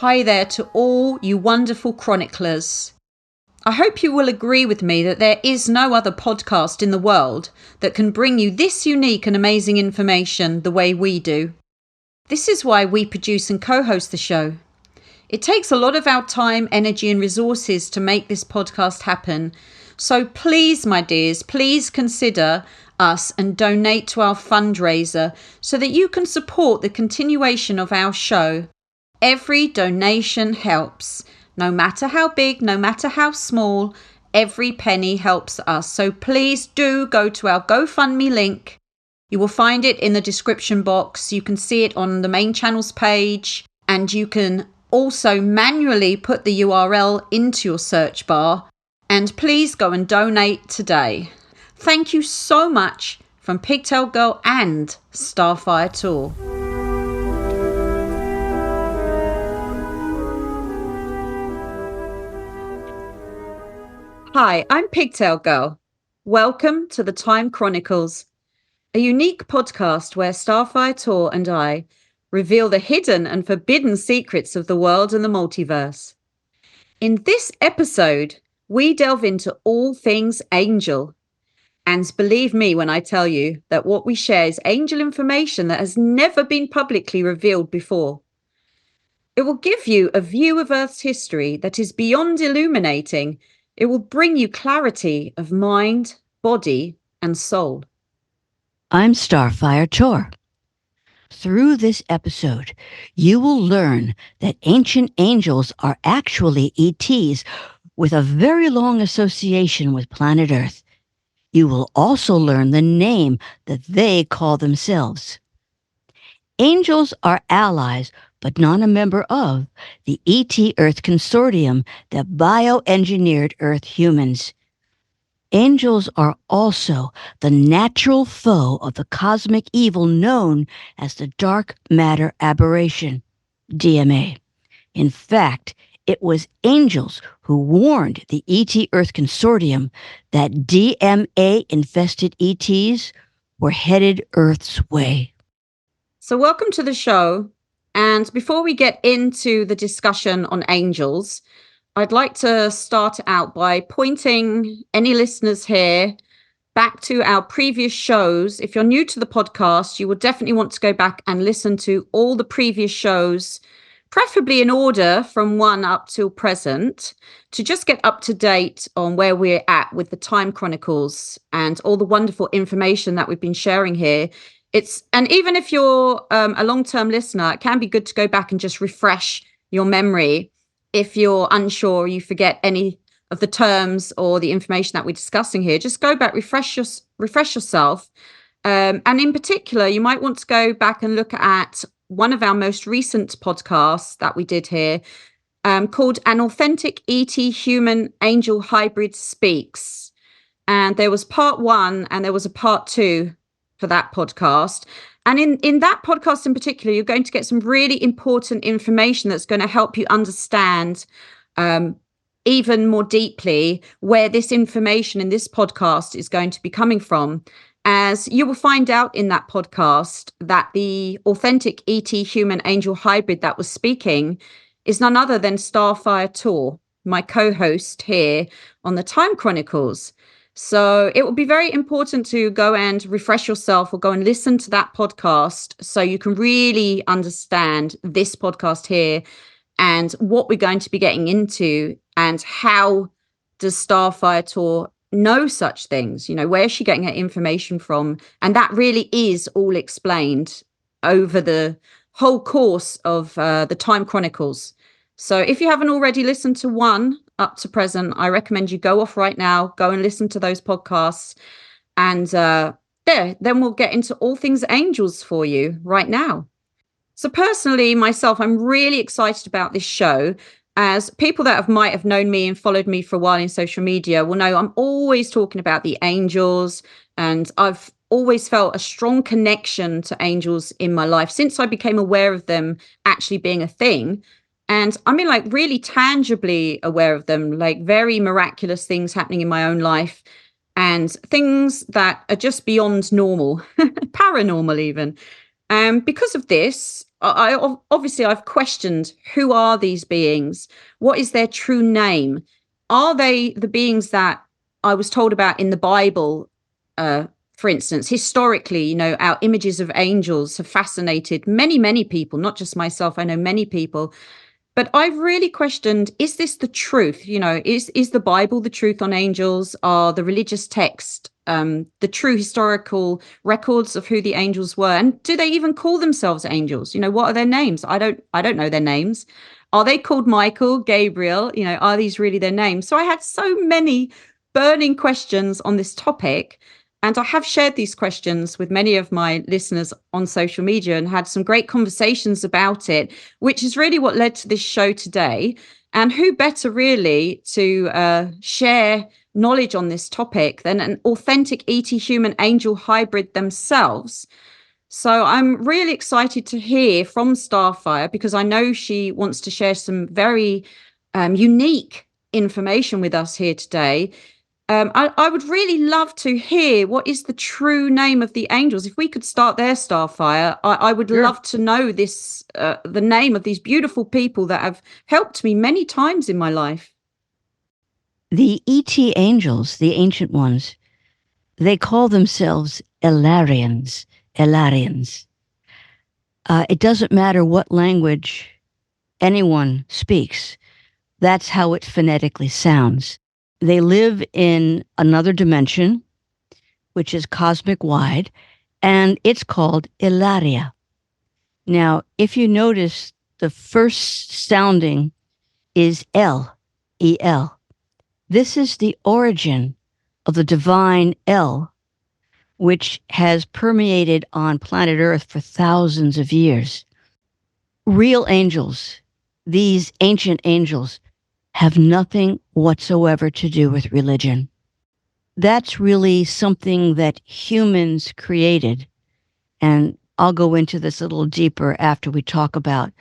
hi there to all you wonderful chroniclers. I hope you will agree with me that there is no other podcast in the world that can bring you this unique and amazing information the way we do. This is why we produce and co-host the show. It takes a lot of our time, energy and resources to make this podcast happen. So please, my dears, please consider us and donate to our fundraiser so that you can support the continuation of our show. Every donation helps. No matter how big, no matter how small, every penny helps us. So please do go to our GoFundMe link. You will find it in the description box. You can see it on the main channels page, and you can also manually put the URL into your search bar. And please go and donate today. Thank you so much from Pigtail Girl and Starfire Tour. Hi, I'm Pigtail Girl. Welcome to the Time Chronicles, a unique podcast where Starfire Tour and I reveal the hidden and forbidden secrets of the world and the multiverse. In this episode, we delve into all things angel. And believe me when I tell you that what we share is angel information that has never been publicly revealed before. It will give you a view of Earth's history that is beyond illuminating. It will bring you clarity of mind, body, and soul. I'm Starfire Tour. Through this episode, you will learn that ancient angels are actually ETs with a very long association with planet Earth. You will also learn the name that they call themselves. Angels are allies, but not a member of, the ET Earth Consortium that bioengineered Earth humans. Angels are also the natural foe of the cosmic evil known as the dark matter aberration, DMA. In fact, it was angels who warned the ET Earth Consortium that DMA-infested ETs were headed Earth's way. So welcome to the show. And before we get into the discussion on angels, I'd like to start out by pointing any listeners here back to our previous shows. If you're new to the podcast, you will definitely want to go back and listen to all the previous shows, preferably in order from 1 up till present, to just get up to date on where we're at with the Time Chronicles and all the wonderful information that we've been sharing here. And even if you're a long-term listener, it can be good to go back and just refresh your memory. If you're unsure, you forget any of the terms or the information that we're discussing here, just go back, refresh yourself. And in particular, you might want to go back and look at one of our most recent podcasts that we did here, called An Authentic ET Human Angel Hybrid Speaks. And there was part 1 and there was a part 2 for that podcast. And in that podcast in particular, you're going to get some really important information that's going to help you understand even more deeply where this information in this podcast is going to be coming from. As you will find out in that podcast that the authentic ET human angel hybrid that was speaking is none other than Starfire Tour, my co-host here on the Time Chronicles. So it will be very important to go and refresh yourself or go and listen to that podcast so you can really understand this podcast here and what we're going to be getting into and how does Starfire Tour know such things? You know, where is she getting her information from? And that really is all explained over the whole course of the Time Chronicles. So if you haven't already listened to 1 up to present, I recommend you go off right now, go and listen to those podcasts. And then we'll get into all things angels for you right now. So personally, myself, I'm really excited about this show. As people that might have known me and followed me for a while in social media will know, I'm always talking about the angels, and I've always felt a strong connection to angels in my life since I became aware of them actually being a thing. And I mean, like, really tangibly aware of them, like very miraculous things happening in my own life and things that are just beyond normal, paranormal even. And because of this, obviously I've questioned, who are these beings? What is their true name? Are they the beings that I was told about in the Bible? For instance, historically, our images of angels have fascinated many, many people, not just myself. I know many people. But I've really questioned, is this the truth? Is the Bible the truth on angels? Are the religious text the true historical records of who the angels were? And do they even call themselves angels? What are their names? I don't know their names. Are they called Michael, Gabriel? Are these really their names? So I had so many burning questions on this topic. And I have shared these questions with many of my listeners on social media and had some great conversations about it, which is really what led to this show today. And who better, really, to share knowledge on this topic than an authentic ET human angel hybrid themselves? So I'm really excited to hear from Starfire, because I know she wants to share some very unique information with us here today. I would really love to hear, what is the true name of the angels? If we could start there, Starfire, I would Sure. love to know the name of these beautiful people that have helped me many times in my life. The ET angels, the ancient ones, they call themselves Alarians. Alarians. It doesn't matter what language anyone speaks. That's how it phonetically sounds. They live in another dimension, which is cosmic wide, and it's called Ilaria. Now, if you notice, the first sounding is L, E-L. This is the origin of the divine L, which has permeated on planet Earth for thousands of years. Real angels, these ancient angels, have nothing whatsoever to do with religion. That's really something that humans created. And I'll go into this a little deeper after we talk about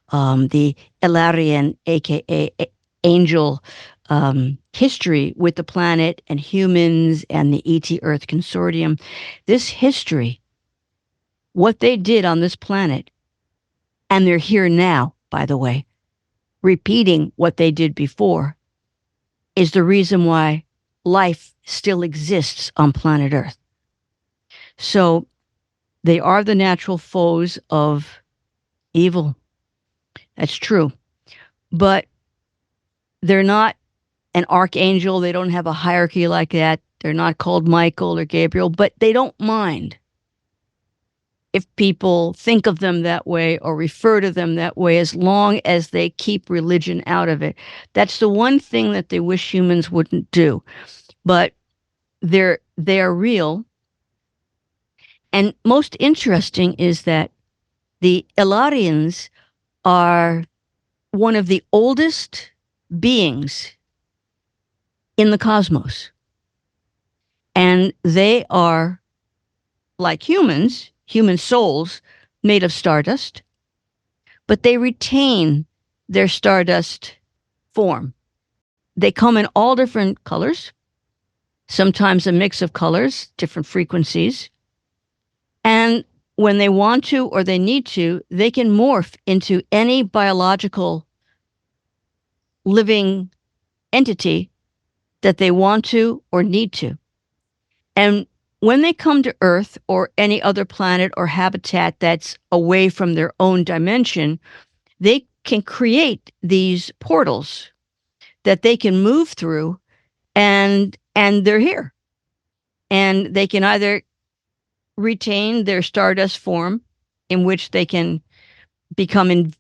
the Alarian, aka angel, history with the planet and humans and the ET Earth Consortium. This history, what they did on this planet, and they're here now, by the way, repeating what they did before, is the reason why life still exists on planet Earth. So they are the natural foes of evil. That's true. But they're not an archangel. They don't have a hierarchy like that. They're not called Michael or Gabriel, but they don't mind if people think of them that way or refer to them that way, as long as they keep religion out of it. That's the one thing that they wish humans wouldn't do. But they are real. And most interesting is that the Alarians are one of the oldest beings in the cosmos. And they are like humans, human souls made of stardust, but they retain their stardust form. They come in all different colors, sometimes a mix of colors, different frequencies. And when they want to or they need to, they can morph into any biological living entity that they want to or need to. And when they come to Earth or any other planet or habitat that's away from their own dimension, they can create these portals that they can move through, and they're here. And they can either retain their stardust form, in which they can become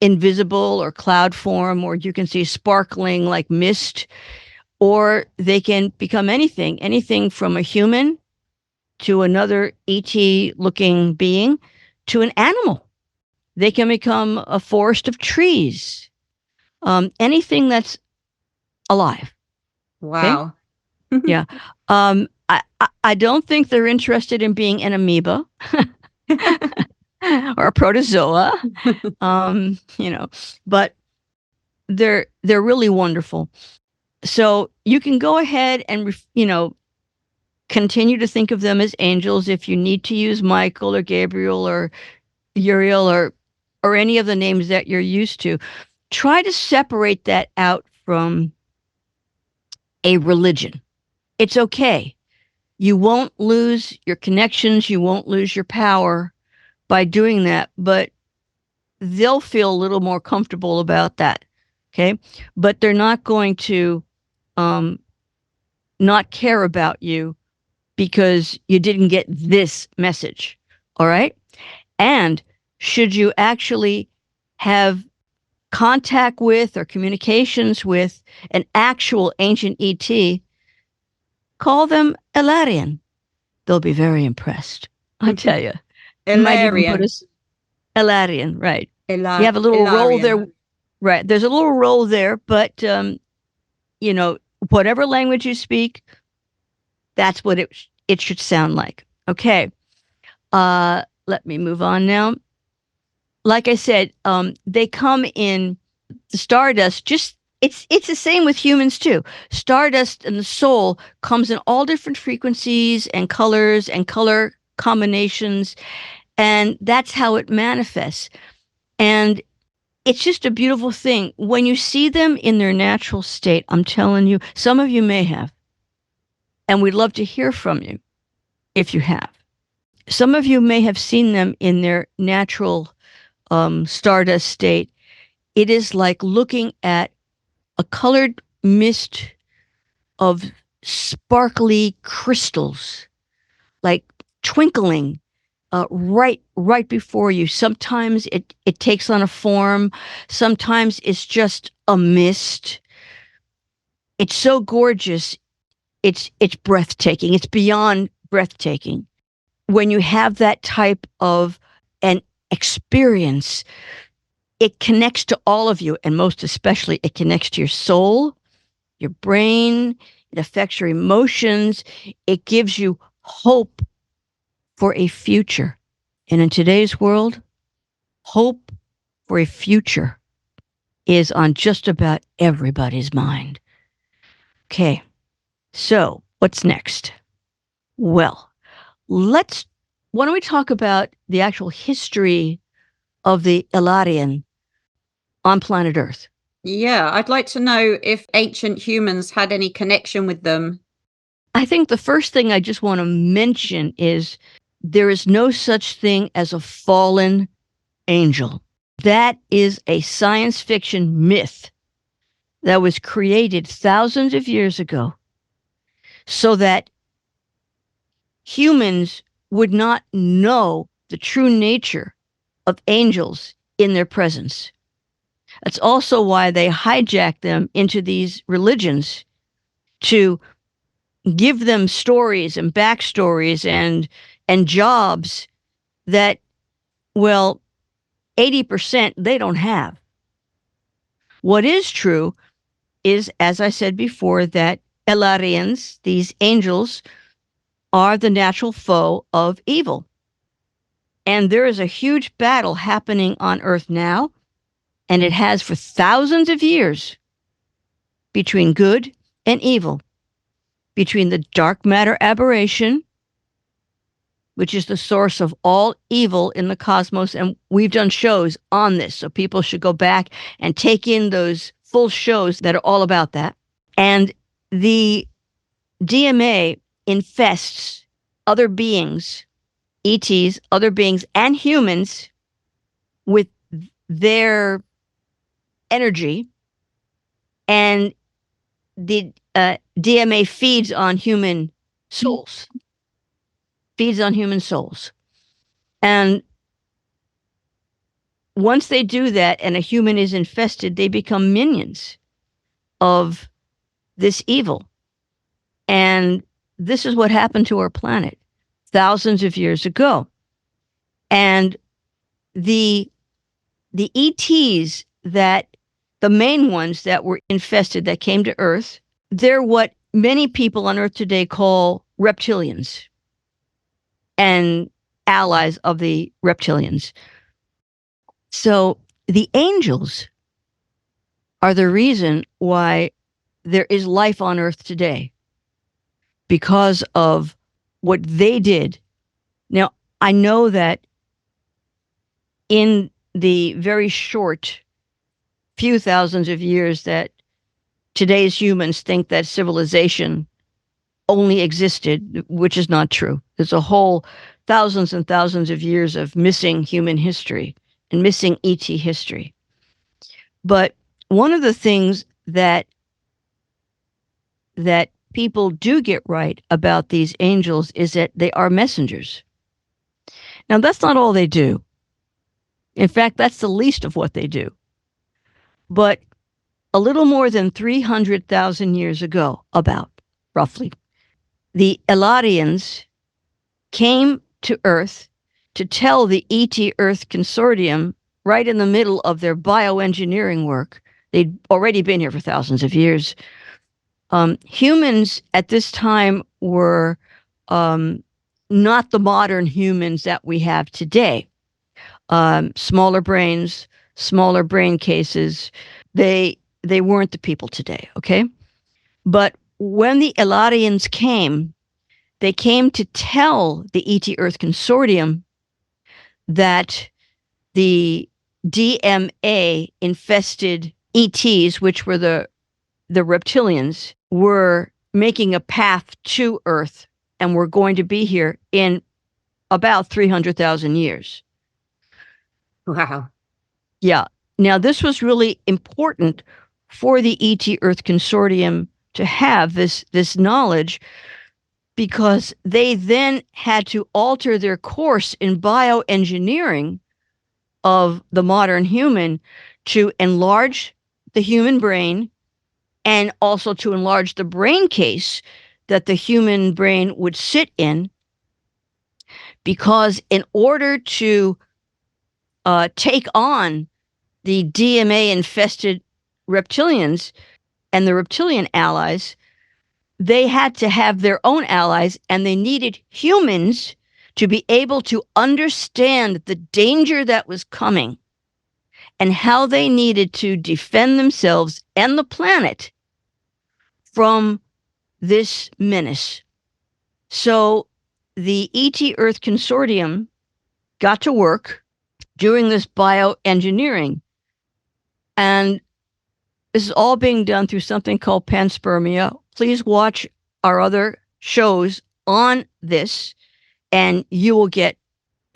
invisible or cloud form, or you can see sparkling like mist, or they can become anything from a human to another ET looking being to an animal. They can become a forest of trees, anything that's alive. Okay. Wow. Yeah. I don't think they're interested in being an amoeba or a protozoa, but they're really wonderful. So you can go ahead and, continue to think of them as angels. If you need to use Michael or Gabriel or Uriel or any of the names that you're used to, try to separate that out from a religion. It's okay. You won't lose your connections, you won't lose your power by doing that, but they'll feel a little more comfortable about that. Okay. But they're not going to not care about you because you didn't get this message. All right. And should you actually have contact with or communications with an actual ancient ET, call them Alarian. They'll be very impressed. I tell you. You might even put us Alarian, right? You have a little roll there. Right. There's a little roll there, but whatever language you speak, that's what it should sound like. Okay. Let me move on now. Like I said, they come in the stardust. Just it's the same with humans too. Stardust and the soul comes in all different frequencies and colors and color combinations, and that's how it manifests. And it's just a beautiful thing when you see them in their natural state. I'm telling you, some of you may have, and we'd love to hear from you if you have. Some of you may have seen them in their natural stardust state. It is like looking at a colored mist of sparkly crystals, like twinkling right before you. Sometimes it takes on a form. Sometimes it's just a mist. It's so gorgeous. It's breathtaking. It's beyond breathtaking. When you have that type of an experience, it connects to all of you, and most especially, it connects to your soul, your brain. It affects your emotions. It gives you hope for a future. And in today's world, hope for a future is on just about everybody's mind. Okay, so what's next? Well, why don't we talk about the actual history of the Alarian on planet Earth? Yeah, I'd like to know if ancient humans had any connection with them. I think the first thing I just want to mention is there is no such thing as a fallen angel. That is a science fiction myth that was created thousands of years ago so that humans would not know the true nature of angels in their presence. That's also why they hijack them into these religions to give them stories and backstories and jobs that, well, 80% they don't have. What is true is, as I said before, that Alarians, these angels, are the natural foe of evil. And there is a huge battle happening on Earth now, and it has for thousands of years, between good and evil, between the dark matter aberration, which is the source of all evil in the cosmos. And we've done shows on this, so people should go back and take in those full shows that are all about that. And the DMA infests other beings, ETs, other beings, and humans with their energy. And the DMA feeds on human souls. And once they do that and a human is infested, they become minions of this evil. And this is what happened to our planet thousands of years ago. And the ETs the main ones that were infested, that came to Earth, they're what many people on Earth today call reptilians and allies of the reptilians. So the angels are the reason why there is life on Earth today, because of what they did. Now, I know that in the very short few thousands of years that today's humans think that civilization only existed, which is not true. There's a whole thousands and thousands of years of missing human history and missing ET history. But one of the things that people do get right about these angels is that they are messengers. Now, that's not all they do. In fact, that's the least of what they do. But a little more than 300,000 years ago, about roughly, the Alarians came to Earth to tell the ET Earth Consortium, right in the middle of their bioengineering work. They'd already been here for thousands of years. Humans at this time were not the modern humans that we have today. Smaller brains, smaller brain cases. They weren't the people today, okay? But when the Alarians came, they came to tell the ET Earth Consortium that the DMA infested ETs, which were the reptilians, were making a path to Earth and were going to be here in about 300,000 years. Wow. Yeah. Now, this was really important for the ET Earth Consortium to have this knowledge, because they then had to alter their course in bioengineering of the modern human to enlarge the human brain and also to enlarge the brain case that the human brain would sit in. Because in order to take on the DMA-infested reptilians and the reptilian allies, they had to have their own allies, and they needed humans to be able to understand the danger that was coming and how they needed to defend themselves and the planet from this menace. So the ET Earth Consortium got to work doing this bioengineering. And this is all being done through something called panspermia. Please watch our other shows on this, and you will get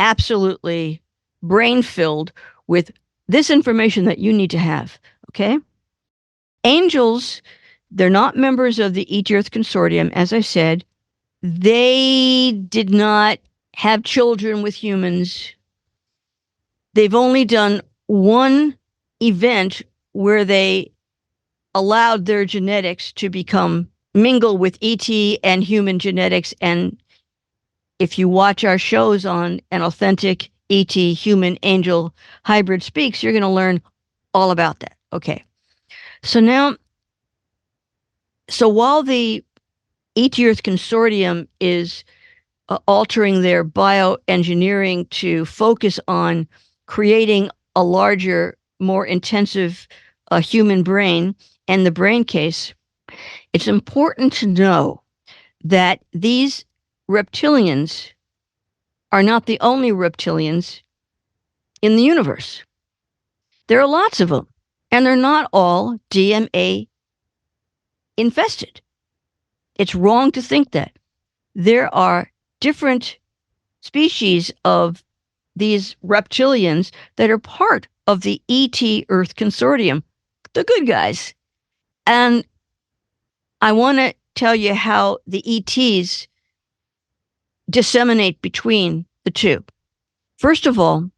absolutely brain-filled with this information that you need to have, okay? Angels, they're not members of the ET Earth Consortium, as I said. They did not have children with humans. They've only done one event where they allowed their genetics to become mingle with ET and human genetics. And if you watch our shows on an authentic ET human angel hybrid speaks, you're going to learn all about that. Okay. So while the ET Earth Consortium is altering their bioengineering to focus on creating a larger, more intensive human brain and the brain case, it's important to know that these reptilians are not the only reptilians in the universe. There are lots of them, and they're not all DMA infested. It's wrong to think that. There are different species of these reptilians that are part of the ET Earth Consortium, the good guys. And I want to tell you how the ETs disseminate between the two. First of all,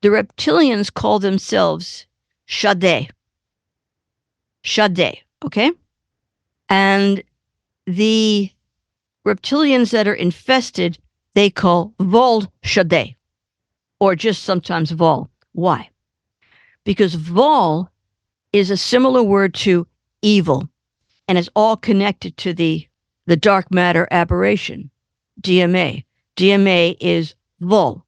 the reptilians call themselves Shade. Shade, okay? And the reptilians that are infested, they call Vol Shade, or just sometimes Vol. Why? Because Vol is a similar word to evil, and it's all connected to the dark matter aberration, DMA. DMA is Vol.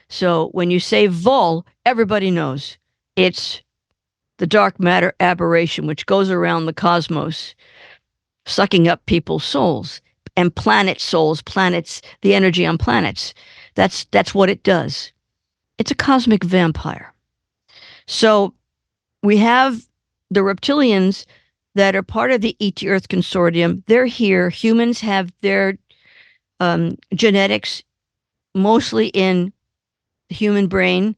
So when you say Vol, everybody knows it's the dark matter aberration, which goes around the cosmos, sucking up people's souls. and planet souls, planets, the energy on planets. That's what it does. It's a cosmic vampire. So we have the reptilians that are part of the ET Earth Consortium. They're here. Humans have their genetics mostly in the human brain.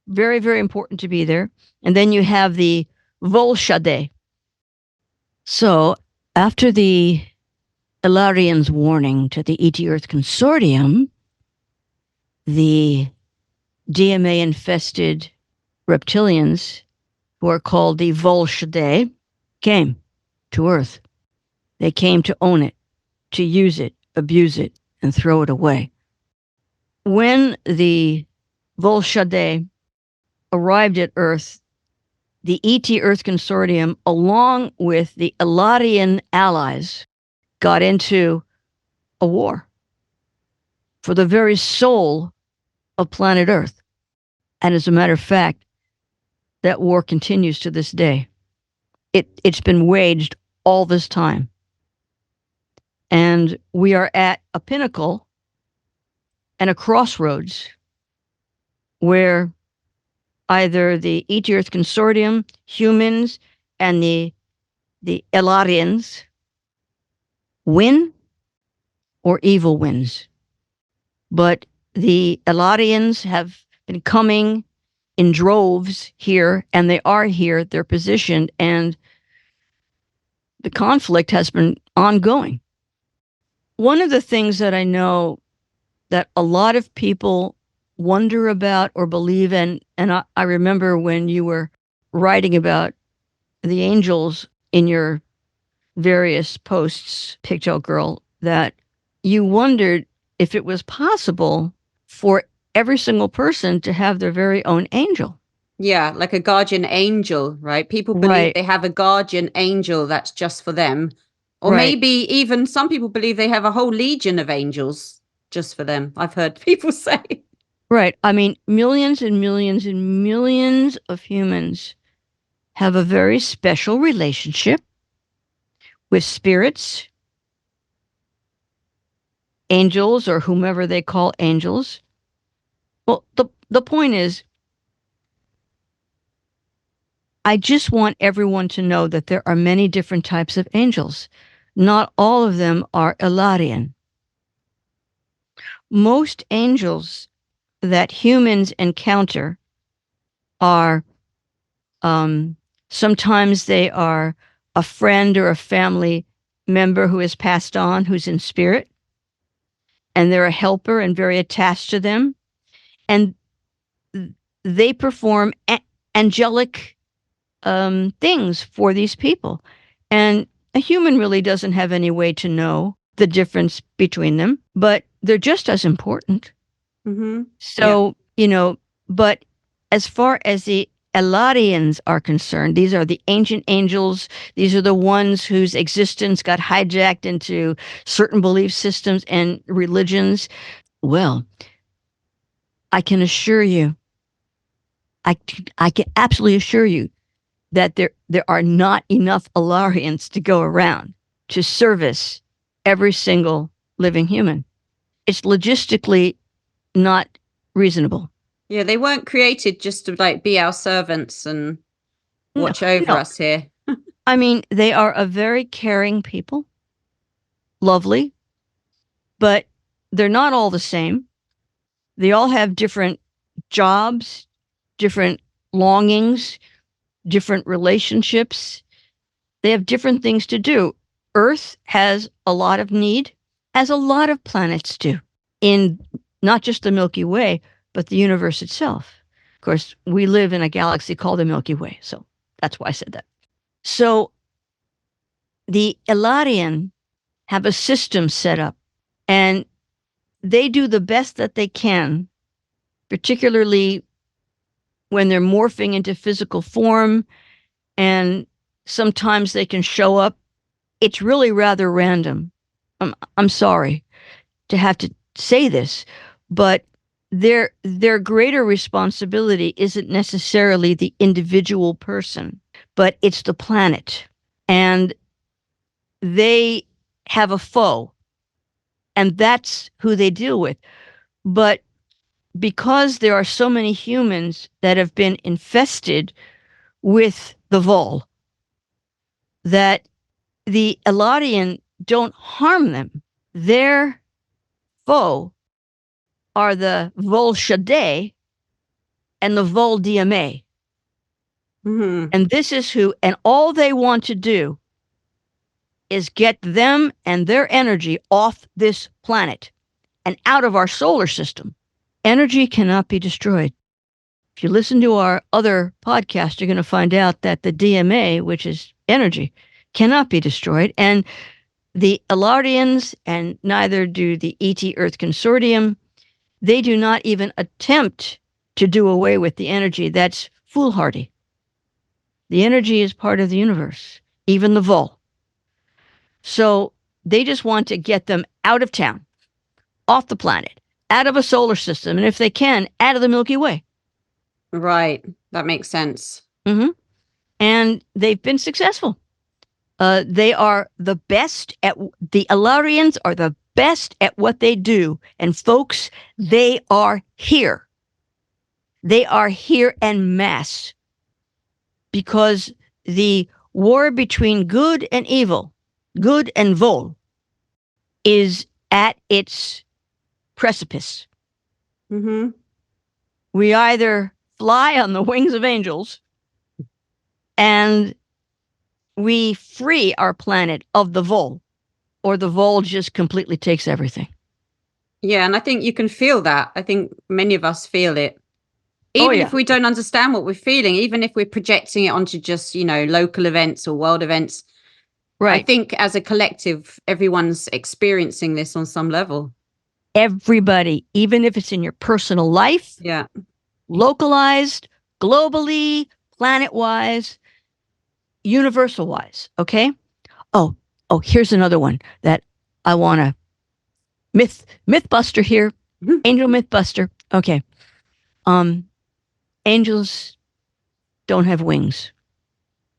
Very, very important to be there. And then you have the Volshade. So after the Alarians' warning to the ET Earth Consortium, the DMA infested reptilians, who are called the Volshade, came to Earth. They came to own it, to use it, abuse it, and throw it away. When the Volshade arrived at Earth, the ET Earth Consortium, along with the Alarian allies, got into a war for the very soul of planet Earth. And as a matter of fact, that war continues to this day. It's been waged all this time. And we are at a pinnacle and a crossroads where either the ET Earth Consortium, humans, and the Alarians win or evil wins. But the Alarians have been coming in droves here, and they are here, they're positioned, and the conflict has been ongoing. One of the things that I know that a lot of people wonder about or believe in, and I remember when you were writing about the angels in your various posts, Pigtail Girl, that you wondered if it was possible for every single person to have their very own angel. Yeah, like a guardian angel, right? People believe they have a guardian angel that's just for them. Or maybe even some people believe they have a whole legion of angels just for them. I've heard people say. Right. I mean, millions and millions and millions of humans have a very special relationship with spirits, angels, or whomever they call angels. Well, the point is, I just want everyone to know that there are many different types of angels. Not all of them are Alarian. Most angels that humans encounter are, sometimes they are a friend or a family member who has passed on, who's in spirit, and they're a helper and very attached to them. And they perform angelic things for these people. And a human really doesn't have any way to know the difference between them, but they're just as important. Mm-hmm. So, but as far as the Alarians are concerned, these are the ancient angels. These are the ones whose existence got hijacked into certain belief systems and religions. Well, I can assure you, I can absolutely assure you that there are not enough Alarians to go around to service every single living human. It's logistically not reasonable. Yeah, they weren't created just to be our servants and watch over us here. I mean, they are a very caring people, lovely, but they're not all the same. They all have different jobs, different longings, different relationships. They have different things to do. Earth has a lot of need, as a lot of planets do, in not just the Milky Way, but the universe itself. Of course, we live in a galaxy called the Milky Way, so that's why I said that. So the Alarian have a system set up, and they do the best that they can, particularly when they're morphing into physical form, and sometimes they can show up. It's really rather random. I'm sorry to have to say this, but their greater responsibility isn't necessarily the individual person, but it's the planet. And they have a foe, and that's who they deal with. But because there are so many humans that have been infested with the Vol, that the Alarian don't harm them. Their foe are the Vol Shade and the Vol DMA. Mm-hmm. And this is who, and all they want to do is get them and their energy off this planet and out of our solar system. Energy cannot be destroyed. If you listen to our other podcast, you're going to find out that the DMA, which is energy, cannot be destroyed. And the Alarians, and neither do the ET Earth Consortium, they do not even attempt to do away with the energy. That's foolhardy. The energy is part of the universe, even the Vol. So they just want to get them out of town, off the planet, out of a solar system, and if they can, out of the Milky Way. Right. That makes sense. Mm-hmm. And they've been successful. They are the best the Alarians are the best at what they do. And folks, they are here. They are here en masse because the war between good and evil, good and Vol, is at its precipice. Mm-hmm. We either fly on the wings of angels and we free our planet of the Vol, or the Vol just completely takes everything. Yeah, and I think you can feel that. I think many of us feel it. Even if we don't understand what we're feeling, even if we're projecting it onto just, local events or world events. Right. I think as a collective, everyone's experiencing this on some level. Everybody, even if it's in your personal life, yeah, localized, globally, planet-wise, universal-wise, okay? Oh, here's another one that I want to Mythbuster here. Angel Mythbuster. Okay. Angels don't have wings.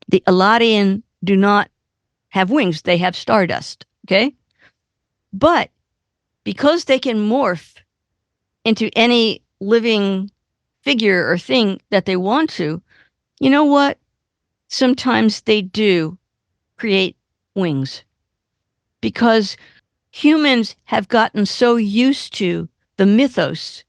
The Alarian do not have wings. They have stardust. Okay. But because they can morph into any living figure or thing that they want to, you know what? Sometimes they do create wings because humans have gotten so used to the mythos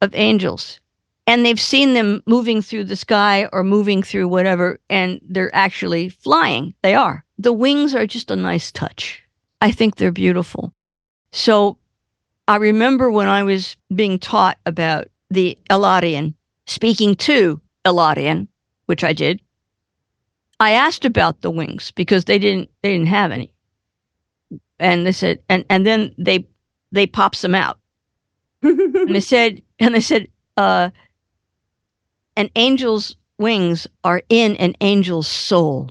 of angels, and they've seen them moving through the sky or moving through whatever, and they're actually flying. They are. The wings are just a nice touch. I think they're beautiful. So I remember when I was being taught about the Alarian, speaking to Alarian, which I did, I asked about the wings because they didn't have any. And they said, and then they popped them out. and they said, an angel's wings are in an angel's soul.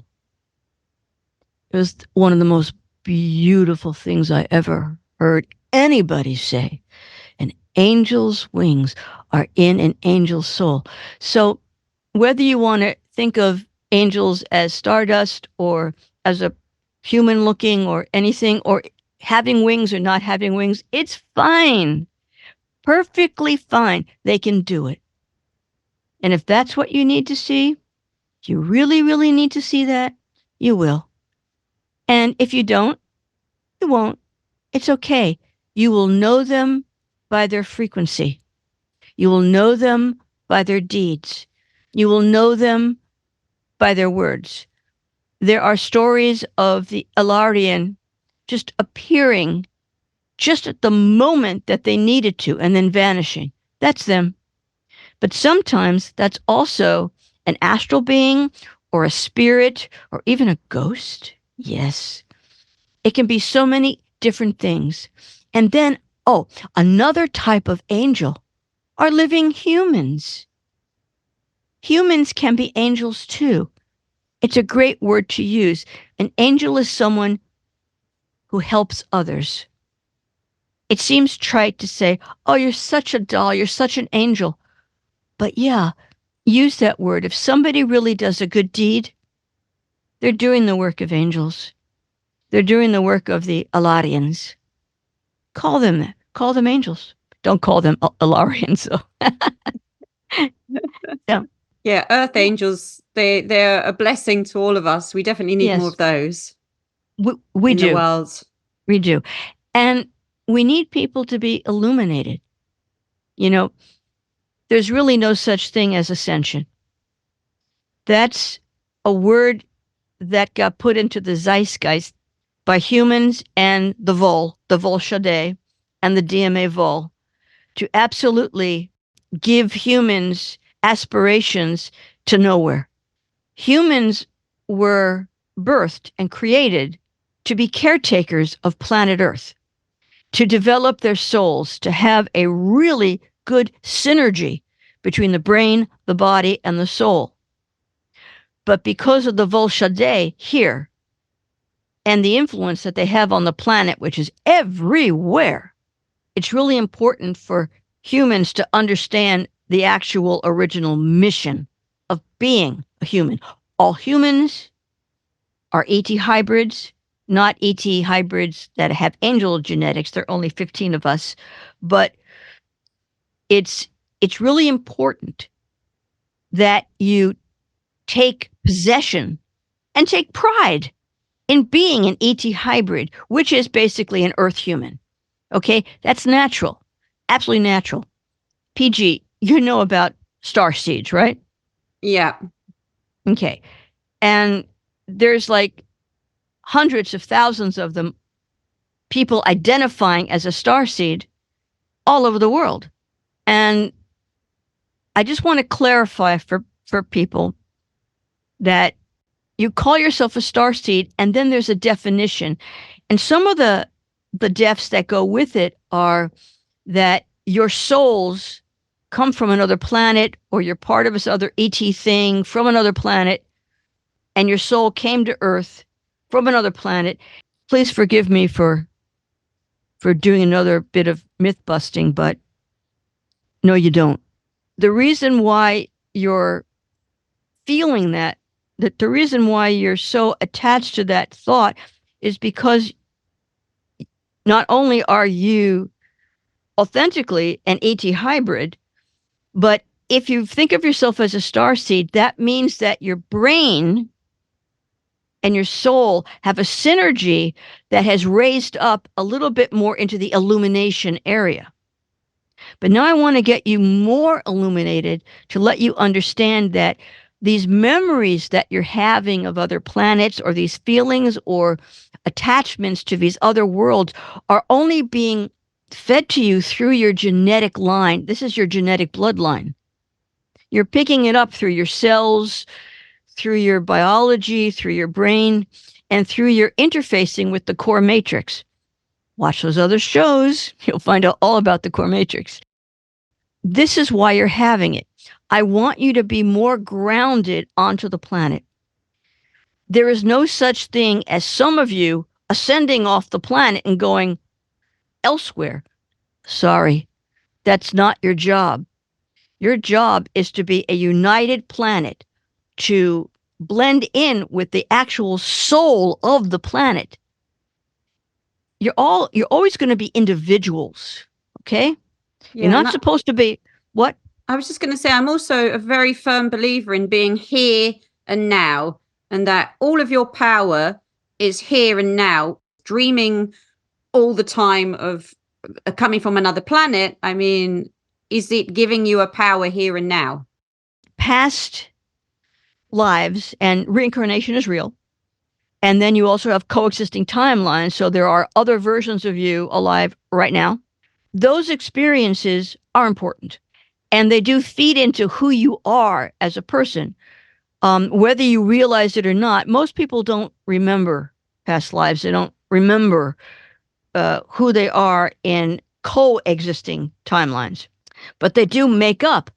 It was one of the most beautiful things I ever heard anybody say. An angel's wings are in an angel's soul. So whether you want to think of angels as stardust or as a human looking or anything, or having wings or not having wings, it's fine. Perfectly fine. They can do it. And if that's what you need to see, you really, really need to see that, you will. And if you don't, you won't. It's okay. You will know them by their frequency. You will know them by their deeds. You will know them by their words. There are stories of the Alarian just appearing just at the moment that they needed to and then vanishing. That's them. But sometimes that's also an astral being or a spirit or even a ghost. Yes. It can be so many different things. And then, another type of angel are living humans. Humans can be angels too. It's a great word to use. An angel is someone who helps others. It seems trite to say, oh, you're such a doll, you're such an angel. But yeah, use that word. If somebody really does a good deed, they're doing the work of angels. They're doing the work of the Alarians. Call them that. Call them angels. Don't call them Alarians. So. Yeah. Yeah, Earth angels, they're a blessing to all of us. We definitely need more of those. We in do. The world. We do. And we need people to be illuminated. You know, there's really no such thing as ascension. That's a word that got put into the zeitgeist by humans and the Vol Shade, and the DMA Vol to absolutely give humans aspirations to nowhere. Humans were birthed and created to be caretakers of planet Earth, to develop their souls, to have a really good synergy between the brain, the body, and the soul. But because of the Vol Shade here and the influence that they have on the planet, which is everywhere, it's really important for humans to understand the actual original mission of being a human. All humans are ET hybrids, not ET hybrids that have angel genetics. There are only 15 of us, but it's really important that you take possession and take pride in being an ET hybrid, which is basically an Earth human. Okay, that's natural, absolutely natural. PG, you know about star seeds, right? Yeah. Okay, and there's like hundreds of thousands of them, people identifying as a starseed all over the world. And I just want to clarify for people that you call yourself a starseed, and then there's a definition. And some of the defs that go with it are that your souls come from another planet, or you're part of this other ET thing from another planet, and your soul came to Earth from another planet. Please forgive me for doing another bit of myth busting, but no, you don't. The reason why you're feeling that the reason why you're so attached to that thought is because not only are you authentically an ET hybrid, but if you think of yourself as a starseed, that means that your brain and your soul have a synergy that has raised up a little bit more into the illumination area. But now I want to get you more illuminated to let you understand that these memories that you're having of other planets, or these feelings or attachments to these other worlds, are only being fed to you through your genetic line. This is your genetic bloodline. You're picking it up through your cells, through your biology, through your brain, and through your interfacing with the core matrix. Watch those other shows. You'll find out all about the core matrix. This is why you're having it. I want you to be more grounded onto the planet. There is no such thing as some of you ascending off the planet and going elsewhere. Sorry, that's not your job. Your job is to be a united planet, to blend in with the actual soul of the planet. You're always going to be individuals, okay? Yeah, you're not supposed to be what? I was just going to say, I'm also a very firm believer in being here and now, and that all of your power is here and now. Dreaming all the time of coming from another planet, I mean, is it giving you a power here and now? Past lives and reincarnation is real. And then you also have coexisting timelines. So there are other versions of you alive right now. Those experiences are important, and they do feed into who you are as a person. Whether you realize it or not, most people don't remember past lives. They don't remember who they are in coexisting timelines, but they do make up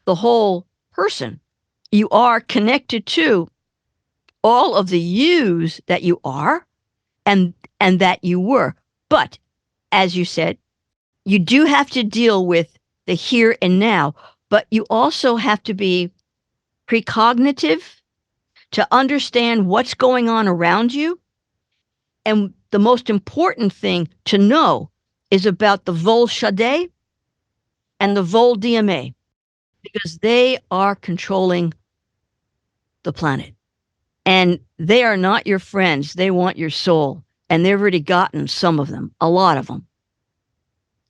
the whole person. You are connected to all of the yous that you are and that you were. But as you said, you do have to deal with the here and now, but you also have to be precognitive to understand what's going on around you And the most important thing to know is about the Vol Shadé and the Vol DMA, because they are controlling the planet. And they are not your friends. They want your soul. And they've already gotten some of them, a lot of them.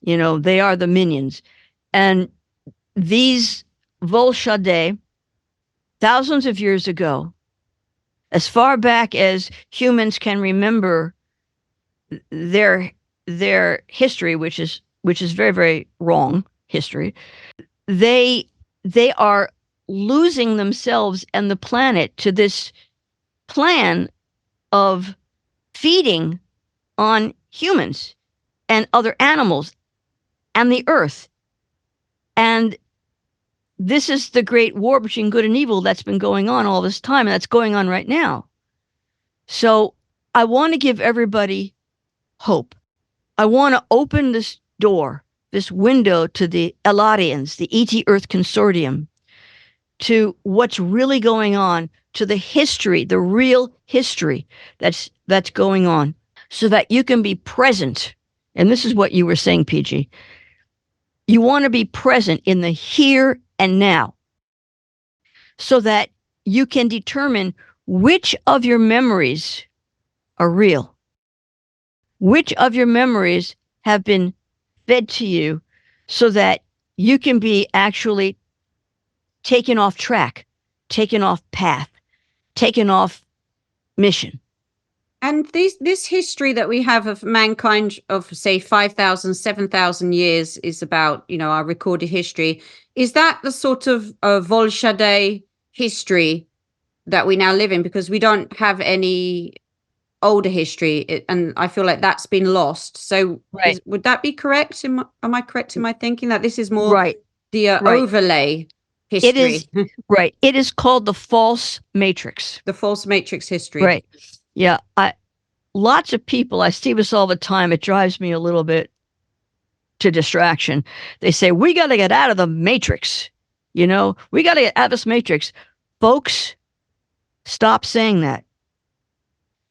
You know, they are the minions. And these Vol Shadé, thousands of years ago, as far back as humans can remember their history, which is very, very wrong history, they are losing themselves and the planet to this plan of feeding on humans and other animals and the earth. And this is the great war between good and evil that's been going on all this time, and that's going on right now. So I want to give everybody hope. I want to open this door, this window to the Alarians, the ET Earth Consortium, to what's really going on, to the history, the real history that's going on, so that you can be present. And this is what you were saying, PG. You want to be present in the here and now, so that you can determine which of your memories are real, which of your memories have been fed to you, so that you can be actually taken off track, taken off path, taken off mission. And this history that we have of mankind of, say, 5,000, 7,000 years is about, our recorded history. Is that the sort of Vol Shadé history that we now live in? Because we don't have any older history, and I feel like that's been lost. So Right. would that be correct? Am I correct in my thinking that this is more Right. the overlay history? It is, right. It is called the false matrix. The false matrix history. Right. Yeah. Lots of people, I see this all the time. It drives me a little bit to distraction. They say, we got to get out of the matrix. We got to get out of this matrix. Folks, stop saying that.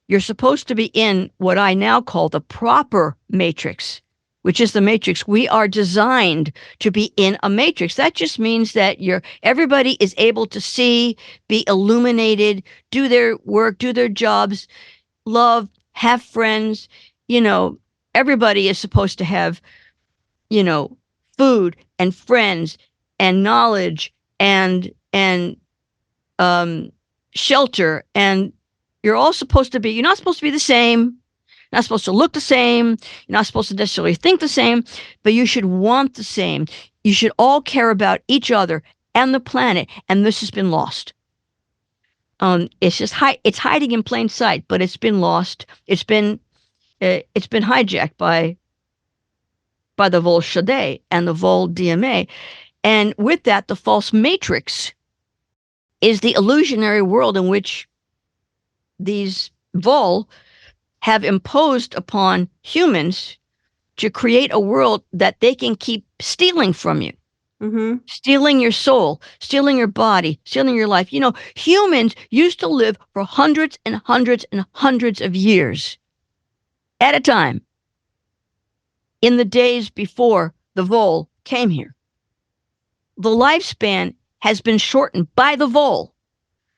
You're supposed to be in what I now call the proper matrix, which is the matrix. We are designed to be in a matrix. That just means that everybody is able to see, be illuminated, do their work, do their jobs, love, have friends. Everybody is supposed to have, food and friends and knowledge and shelter. And you're not supposed to be the same. You're not supposed to look the same. You're not supposed to necessarily think the same, but you should want the same. You should all care about each other and the planet. And this has been lost. It's just it's hiding in plain sight, but it's been lost. It's been hijacked by the Vol Shadé and the Vol DMA. And with that, the false matrix is the illusionary world in which these Vol have imposed upon humans to create a world that they can keep stealing from you. Mm-hmm. Stealing your soul, stealing your body, stealing your life. Humans used to live for hundreds and hundreds and hundreds of years at a time in the days before the Vol came here. The lifespan has been shortened by the Vol,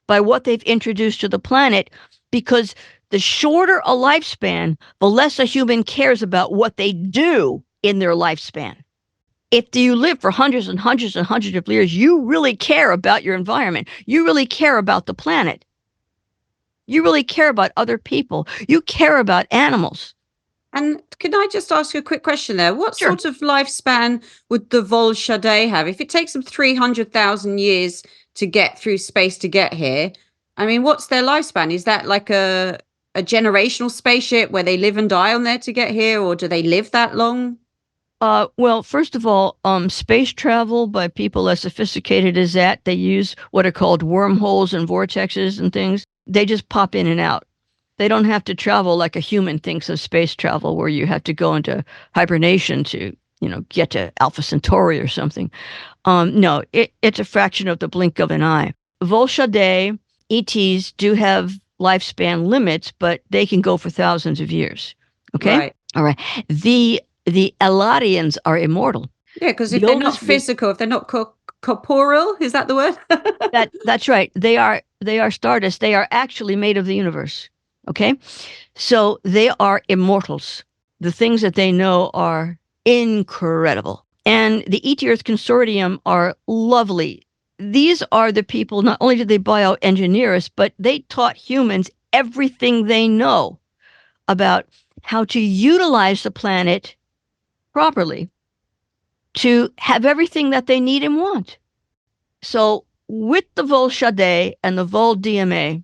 by what they've introduced to the planet, because the shorter a lifespan, the less a human cares about what they do in their lifespan. If you live for hundreds and hundreds and hundreds of years, you really care about your environment. You really care about the planet. You really care about other people. You care about animals. And can I just ask you a quick question there? What Sure. sort of lifespan would the Vol Shadé have? If it takes them 300,000 years to get through space to get here, I mean, what's their lifespan? Is that like a generational spaceship where they live and die on there to get here, or do they live that long? Well, first of all, space travel by people as sophisticated as that, they use what are called wormholes and vortexes and things. They just pop in and out. They don't have to travel like a human thinks of space travel, where you have to go into hibernation to, get to Alpha Centauri or something. No, it's a fraction of the blink of an eye. Vol Shadé ETs do have lifespan limits, but they can go for thousands of years. Okay? Right. All right. The Alarians are immortal. Yeah, because if they're not physical, if they're not corporeal, is that the word? That's right. They are stardust. They are actually made of the universe. Okay? So they are immortals. The things that they know are incredible. And the ET Earth Consortium are lovely. These are the people, not only did they bioengineer us, but they taught humans everything they know about how to utilize the planet properly to have everything that they need and want. So with the Vol Shade and the Vol DMA,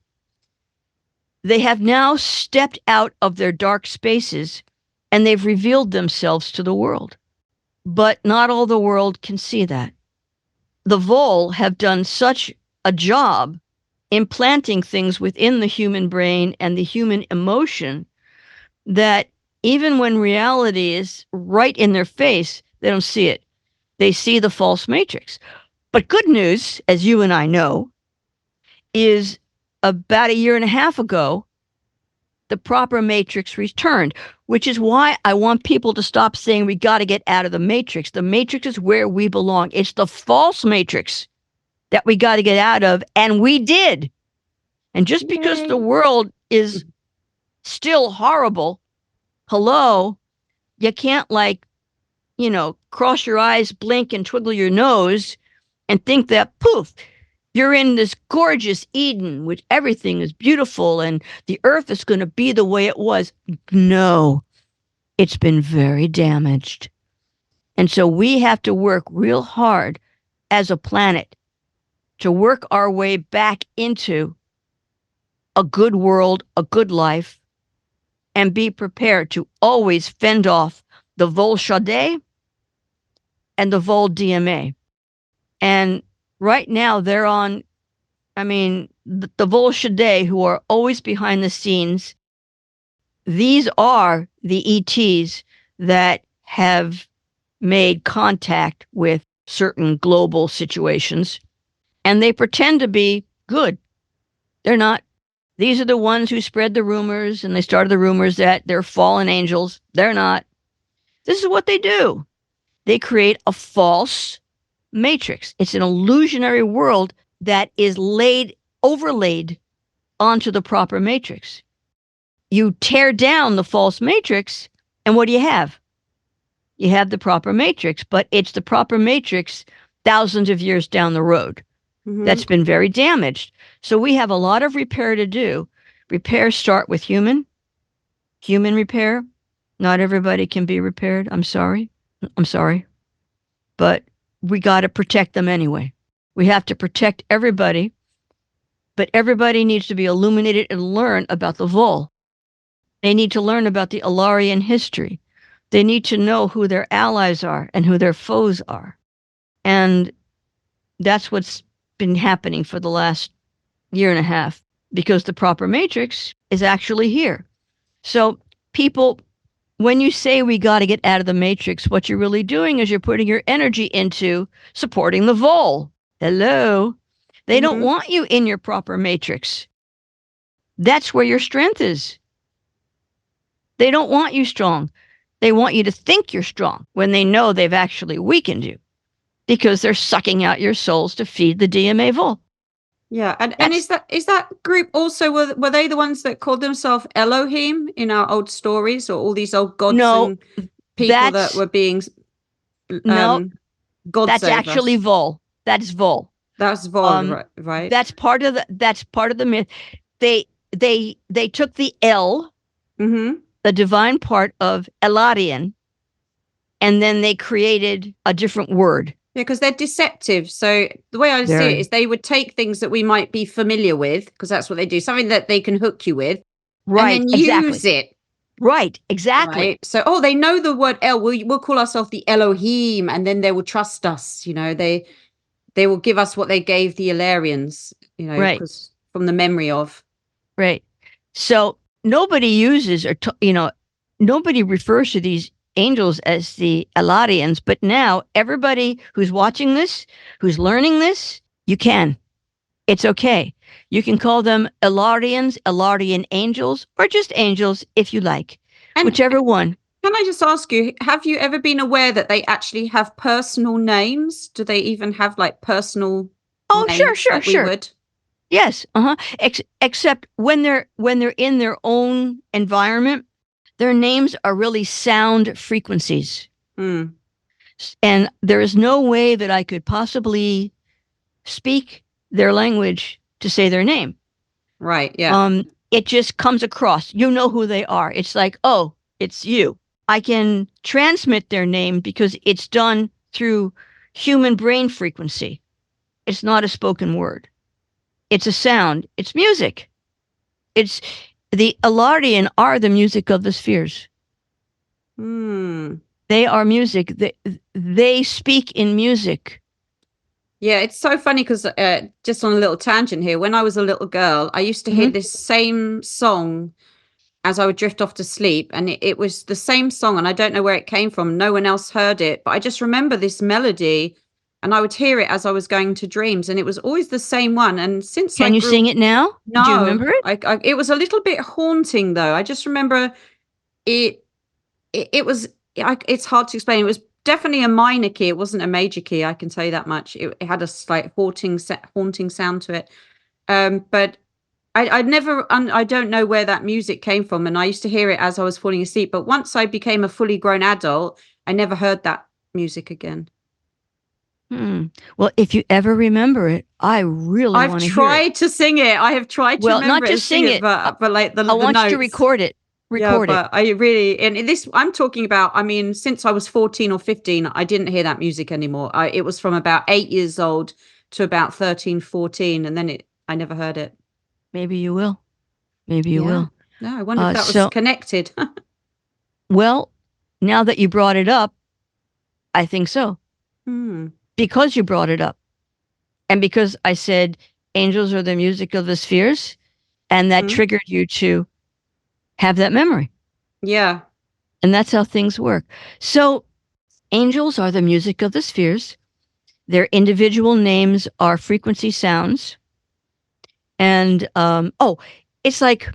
they have now stepped out of their dark spaces and they've revealed themselves to the world. But not all the world can see that. The Vol have done such a job implanting things within the human brain and the human emotion that even when reality is right in their face, they don't see it. They see the false matrix. But good news, as you and I know, is about a year and a half ago, the proper matrix returned, which is why I want people to stop saying we got to get out of the matrix. The matrix is where we belong. It's the false matrix that we got to get out of, and we did. And just because the world is still horrible, hello, you can't cross your eyes, blink, and twiddle your nose and think that, poof, you're in this gorgeous Eden, which everything is beautiful and the earth is going to be the way it was. No, it's been very damaged. And so we have to work real hard as a planet to work our way back into a good world, a good life, and be prepared to always fend off the Vol Shade and the Vol DMA. And right now they're on, the Vol Shade, who are always behind the scenes. These are the ETs that have made contact with certain global situations, and they pretend to be good. They're not. These are the ones who spread the rumors, and they started the rumors that they're fallen angels. They're not. This is what they do. They create a false matrix. It's an illusionary world that is overlaid onto the proper matrix. You tear down the false matrix, and what do you have? You have the proper matrix, but it's the proper matrix thousands of years down the road. That's been very damaged. So we have a lot of repair to do. Repairs start with human repair. Not everybody can be repaired. I'm sorry. But we got to protect them anyway. We have to protect everybody, but everybody needs to be illuminated and learn about the Vol. They need to learn about the Alarian history. They need to know who their allies are and who their foes are. And that's what's been happening for the last year and a half, because the proper matrix is actually here. So people, when you say we got to get out of the matrix, what you're really doing is you're putting your energy into supporting the Vol. Hello. They don't want you in your proper matrix. That's where your strength is. They don't want you strong. They want you to think you're strong when they know they've actually weakened you, because they're sucking out your souls to feed the DMA Vol. Yeah, and is that group also, were they the ones that called themselves Elohim in our old stories, or all these old gods and people that were being gods? That's actually Vol. That's Vol. That's Vol, right? That's part of the myth. They took the L, the divine part of Eladian, and then they created a different word. Yeah, because they're deceptive. So the way I see it is they would take things that we might be familiar with, because that's what they do, something that they can hook you with, right? And then use it. Right, exactly. Right? So, they know the word El. We'll call ourselves the Elohim, and then they will trust us. They will give us what they gave the Alarians. Right, because from the memory of. Right. So nobody uses nobody refers to these angels as the Alarians, but now everybody who's watching this, who's learning this, you can. It's okay. You can call them Alarians, Alarian angels, or just angels if you like, And whichever one. can I just ask you, have you ever been aware that they actually have personal names? Do they even have like personal Oh, sure, names sure, like we sure. would? Yes, uh-huh. Except when they're in their own environment, their names are really sound frequencies. Hmm. And there is no way that I could possibly speak their language to say their name. Right. Yeah. It just comes across. You know who they are. It's like, oh, it's you. I can transmit their name because it's done through human brain frequency. It's not a spoken word. It's a sound. It's music. It's the Alarian are the music of the spheres. Hmm. They are music. They speak in music. Yeah, it's so funny because just on a little tangent here, when I was a little girl, I used to hear Mm-hmm. this same song as I would drift off to sleep, and it was the same song, and I don't know where it came from. No one else heard it, but I just remember this melody, and I would hear it as I was going to dreams, and it was always the same one. And since I Can you grew, sing it now? Do you no, remember it? it was a little bit haunting though. I just remember it. It was. It's hard to explain. It was definitely a minor key. It wasn't a major key. I can tell you that much. It had a slight haunting sound to it. But I'd never, I don't know where that music came from, and I used to hear it as I was falling asleep. But once I became a fully grown adult, I never heard that music again. Hmm. Well, if you ever remember it, I really I've want to hear it. tried to sing it. I have tried to Well, not remember it and just sing sing it, it. but like I the want you to notes. record it. Yeah, Record it. but I really, and this, I'm talking about, I mean, since I was 14 or 15, I didn't hear that music anymore. It was from about 8 years old to about 13, 14, and then I never heard it. Maybe you will. Maybe you Yeah. will. No, I wonder if that was So, connected. well, now that you brought it up, I think so. Hmm. Because you brought it up. And because I said angels are the music of the spheres, and that Hmm. triggered you to have that memory. Yeah. And that's how things work. So, angels are the music of the spheres. Their individual names are frequency sounds. And, it's like,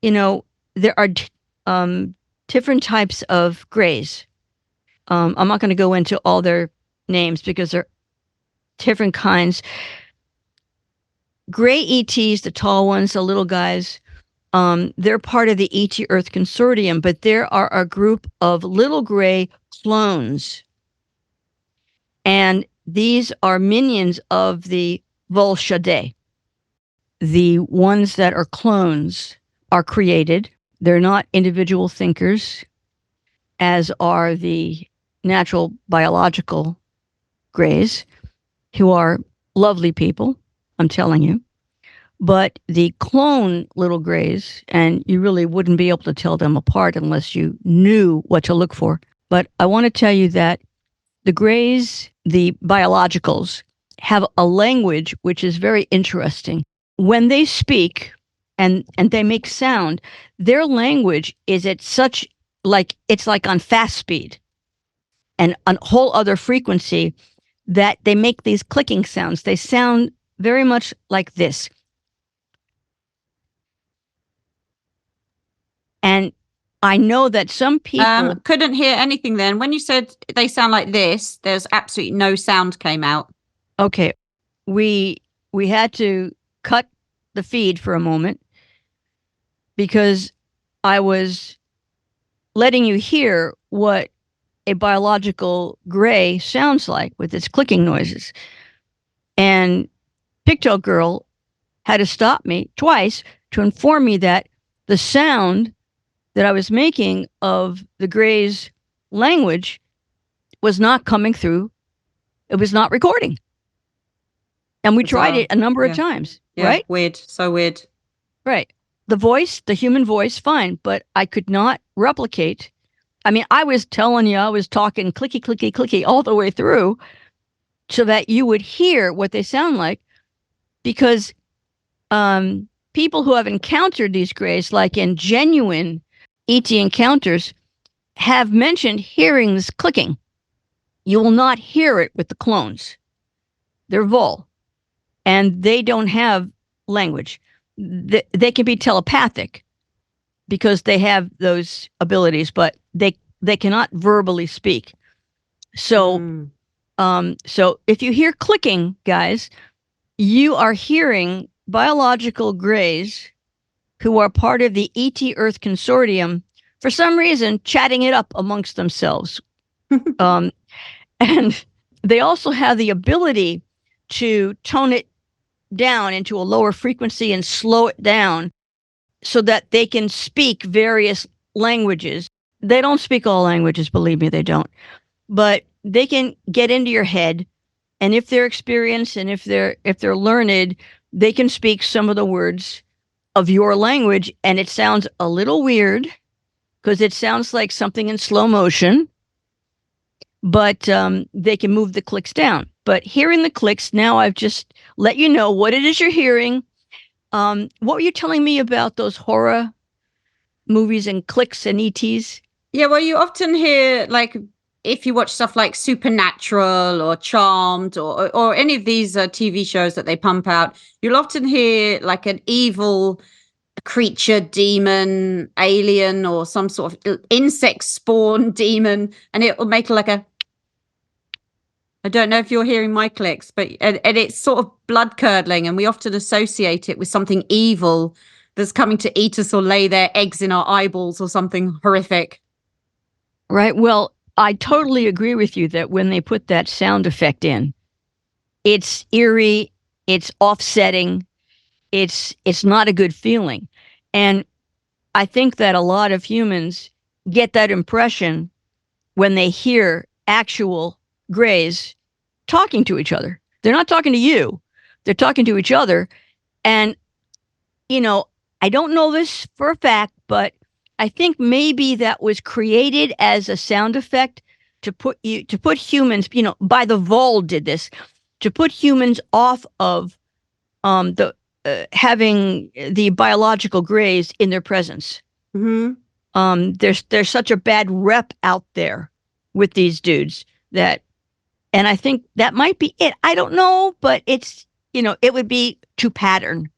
you know, there are different types of grays. I'm not going to go into all their names because they're different kinds. Gray ETs, the tall ones, the little guys, they're part of the ET Earth Consortium, but there are a group of little gray clones. And these are minions of the Volshade. The ones that are clones are created. They're not individual thinkers, as are the natural biological grays, who are lovely people, I'm telling you. But the clone little grays, and you really wouldn't be able to tell them apart unless you knew what to look for. But I want to tell you that the grays, the biologicals, have a language which is very interesting. When they speak and they make sound, their language is at such like it's like on fast speed and a whole other frequency that they make these clicking sounds. They sound very much like this. And I know that some people, Couldn't hear anything then. When you said they sound like this, there's absolutely no sound came out. okay, we we had to cut the feed for a moment because I was letting you hear what a biological gray sounds like with its clicking noises. And Pigtail Girl had to stop me twice to inform me that the sound that I was making of the gray's language was not coming through. It was not recording. And we tried Bizarre. it a number of Yeah. times, Yeah. right? Weird. So weird. Right. The voice, the human voice, fine, but I could not replicate. I mean, I was telling you, I was talking clicky, clicky, clicky all the way through so that you would hear what they sound like because people who have encountered these grays, like in genuine ET encounters, have mentioned hearing this clicking. You will not hear it with the clones. They're vol. and they don't have language. They can be telepathic because they have those abilities, but they cannot verbally speak. So, so if you hear clicking, guys, you are hearing biological grays who are part of the ET Earth Consortium, for some reason, chatting it up amongst themselves. And they also have the ability to tone it down into a lower frequency and slow it down so that they can speak various languages. They don't speak all languages, believe me, they don't. But they can get into your head, and if they're experienced and if they're learned, they can speak some of the words of your language, and it sounds a little weird because it sounds like something in slow motion, but they can move the clicks down. But hearing the clicks, now I've just let you know what it is you're hearing. What were you telling me about those horror movies and clicks and ETs? Yeah, well, you often hear, like, if you watch stuff like Supernatural or Charmed or any of these TV shows that they pump out, you'll often hear like an evil creature, demon, alien, or some sort of insect spawn demon, and it will make like a, I don't know if you're hearing my clicks, but and it's sort of blood curdling, and we often associate it with something evil that's coming to eat us or lay their eggs in our eyeballs or something horrific. Right. Well, I totally agree with you that when they put that sound effect in, it's eerie, it's offsetting, it's not a good feeling. And I think that a lot of humans get that impression when they hear actual grays talking to each other. They're not talking to you, they're talking to each other. And, you know, I don't know this for a fact, but I think maybe that was created as a sound effect to put humans, you know, by the Vol did this, to put humans off of the having the biological grays in their presence. Mm-hmm. There's such a bad rep out there with these dudes that, and I think that might be it. I don't know, but it's, you know, it would be to pattern.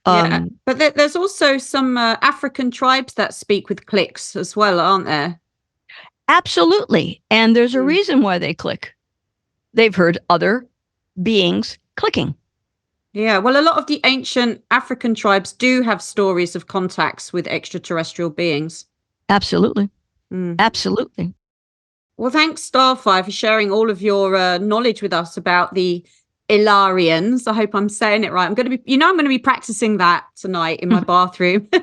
Yeah, but there's also some African tribes that speak with clicks as well, aren't there? Absolutely. And there's a reason why they click. They've heard other beings clicking. Yeah, well, a lot of the ancient African tribes do have stories of contacts with extraterrestrial beings. Absolutely. Absolutely. Well, thanks, Starfire, for sharing all of your knowledge with us about the Alarians. I hope I'm saying it right. I'm going to be practicing that tonight in my bathroom. I'm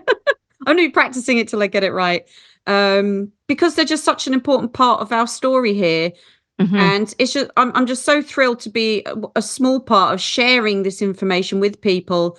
going to be practicing it till I get it right. Because they're just such an important part of our story here. And it's just, I'm just so thrilled to be a small part of sharing this information with people,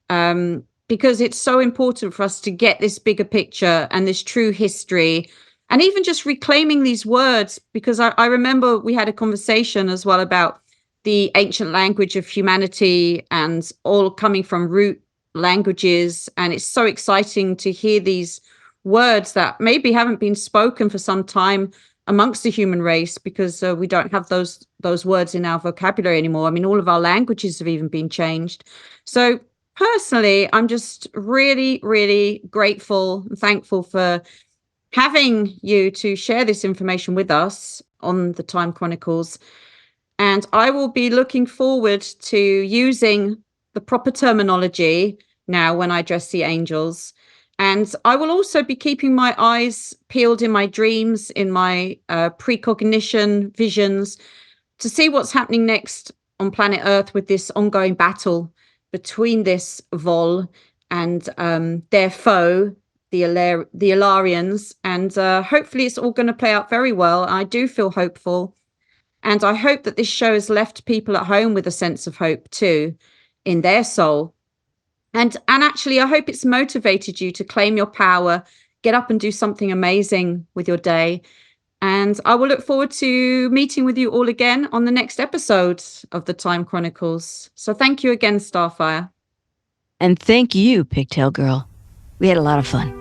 because it's so important for us to get this bigger picture and this true history, and even just reclaiming these words, because I remember we had a conversation as well about the ancient language of humanity and all coming from root languages. And it's so exciting to hear these words that maybe haven't been spoken for some time amongst the human race, because we don't have those words in our vocabulary anymore. I mean, all of our languages have even been changed. So personally, I'm just really, really grateful and thankful for having you to share this information with us on the Time Chronicles. And I will be looking forward to using the proper terminology now when I address the angels. And I will also be keeping my eyes peeled in my dreams, in my precognition visions, to see what's happening next on planet Earth with this ongoing battle between this Vol and their foe, the Alarians. And hopefully it's all going to play out very well. I do feel hopeful. And I hope that this show has left people at home with a sense of hope too, in their soul. And actually, I hope it's motivated you to claim your power, get up and do something amazing with your day. And I will look forward to meeting with you all again on the next episode of the Time Chronicles. So thank you again, Starfire. And thank you, Pigtail Girl. We had a lot of fun.